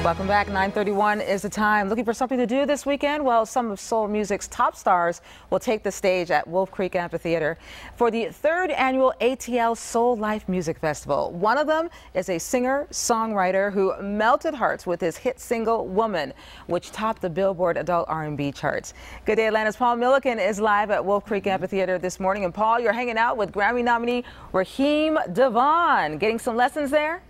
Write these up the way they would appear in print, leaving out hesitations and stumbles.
Welcome back. 9:31 is the time. Looking for something to do this weekend? Well, some of soul music's top stars will take the stage at Wolf Creek Amphitheater for the 3rd annual ATL Soul Life Music Festival. One of them is a singer-songwriter who melted hearts with his hit single "Woman," which topped the Billboard Adult R&B charts. Good day, Atlanta's Paul Milliken is live at Wolf Creek Amphitheater this morning. And Paul, you're hanging out with Grammy nominee Raheem DeVaughn. Getting some lessons there?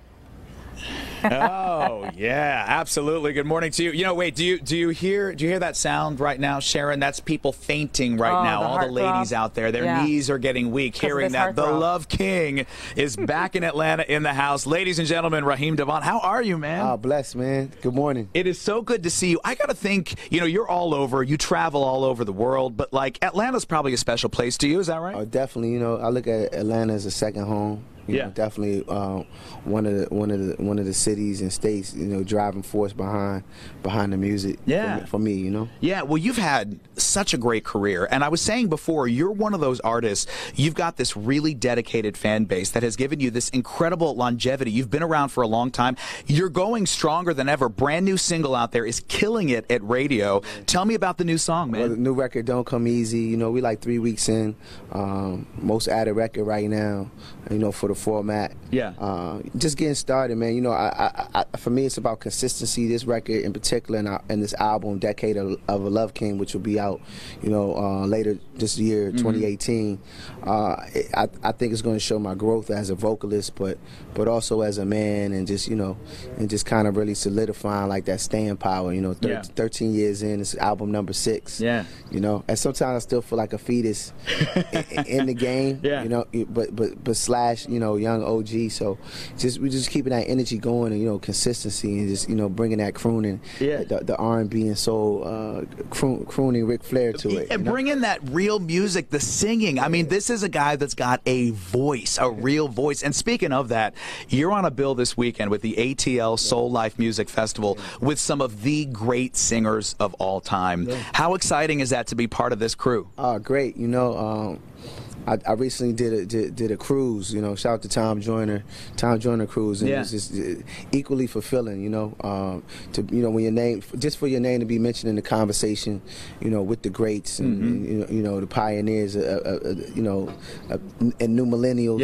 Oh yeah, absolutely. Good morning to you. You know, wait, do you hear that sound right now, Sharon? That's people fainting right now. All the ladies out there, their knees are getting weak hearing that. The Love King is back in Atlanta in the house. Ladies and gentlemen, Raheem DeVaughn, how are you, man? Oh, blessed, man. Good morning. It is so good to see you. I got to think, you know, you're all over. You travel all over the world, but like Atlanta's probably a special place to you. Is that right? Oh, definitely. You know, I look at Atlanta as a second home. You know, definitely one of the cities and states, you know, driving force behind the music. For me, you know. Yeah. Well, you've had such a great career, and I was saying before, you're one of those artists. You've got this really dedicated fan base that has given you this incredible longevity. You've been around for a long time. You're going stronger than ever. Brand new single out there is killing it at radio. Tell me about the new song, man. Well, the new record Don't Come Easy. You know, we like 3 weeks in. Most added record right now. You know, for the format. Just getting started, man. You know, for me, it's about consistency. This record in particular, and this album, Decade of a Love King, which will be out, you know, later this year, 2018. I think it's going to show my growth as a vocalist, but also as a man, and just, you know, and just kind of really solidifying like that staying power. You know, 13 years in, it's album number 6. You know, and sometimes I still feel like a fetus in the game. You know, but slash, you know, young OG. So we're just keeping that energy going, and, you know, consistency, and just, you know, bringing that crooning, the R&B and soul crooning Ric Flair to it. And bringing that real music, the singing. I mean, this is a guy that's got a voice, a real voice. And speaking of that, you're on a bill this weekend with the ATL Soul Life Music Festival with some of the great singers of all time. How exciting is that to be part of this crew? Great. You know, I recently did a cruise, you know. Shout out to Tom Joyner cruise, and it was just equally fulfilling, you know. You know, when your name, just for your name to be mentioned in the conversation, you know, with the greats and you know, the pioneers, you know, and new millennials,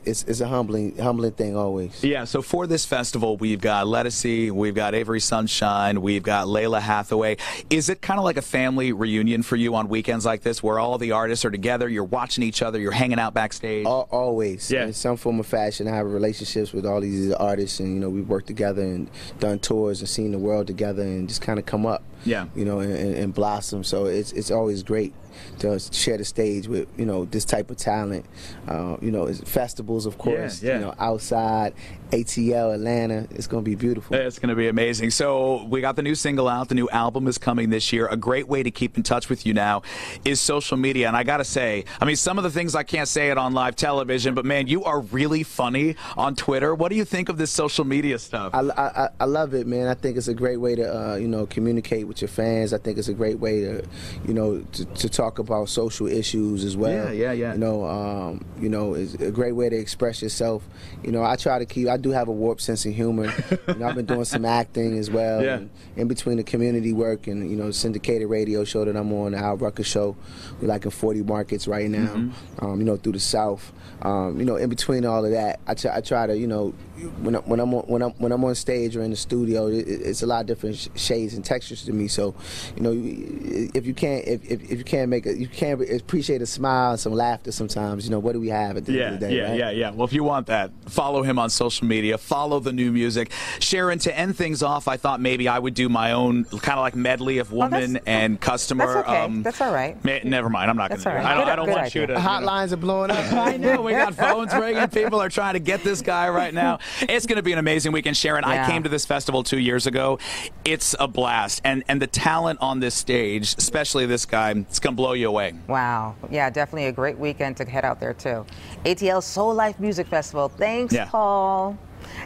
it's a humbling thing always. Yeah. So for this festival, we've got Lettucey, we've got Avery Sunshine, we've got Lalah Hathaway. Is it kind of like a family reunion for you on weekends like this, where all the artists are together, you're watching each other, you're hanging out backstage? Always. In some form or fashion, I have relationships with all these artists, and, you know, we've worked together and done tours and seen the world together, and just kind of come up, you know, and blossom. So it's always great to share the stage with, you know, this type of talent. You know, festivals, of course, you know, outside, ATL, Atlanta. It's going to be beautiful. It's going to be amazing. So we got the new single out. The new album is coming this year. A great way to keep in touch with you now is social media. And I got to say, I mean, some of the things I can't say it on live television, but man, you are really funny on Twitter. What do you think of this social media stuff? I love it, man. I think it's a great way to, you know, communicate with your fans. I think it's a great way to, you know, to talk about social issues as well. You know, it's a great way to express yourself. You know, I try to keep, I do have a warped sense of humor. You know, I've been doing some acting as well. And in between the community work and, you know, syndicated radio show that I'm on, the Al Rucker Show. We're like in 40 markets right now, you know, through the South. You know, in between all of that, I try to, you know, when I'm on stage or in the studio, it's a lot of different shades and textures to me. So, you know, if you can't make it, you can't appreciate a smile and some laughter sometimes. You know, what do we have at the end of the day? Right? Well, if you want that, follow him on social media. Follow the new music. Sharon, to end things off, I thought maybe I would do my own kind of like medley of Woman and Customer. That's okay. That's all right. Never mind. I'm not going to do it. I don't want you to. Hotlines are blowing up. I know. We got phones ringing. People are trying to get this guy right now. It's going to be an amazing weekend. Sharon, I came to this festival 2 years ago. It's a blast. And the talent on this stage, especially this guy, it's going to blow you away. Wow. Yeah, definitely a great weekend to head out there, too. ATL Soul Life Music Festival. Thanks, Paul.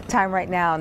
Time right now.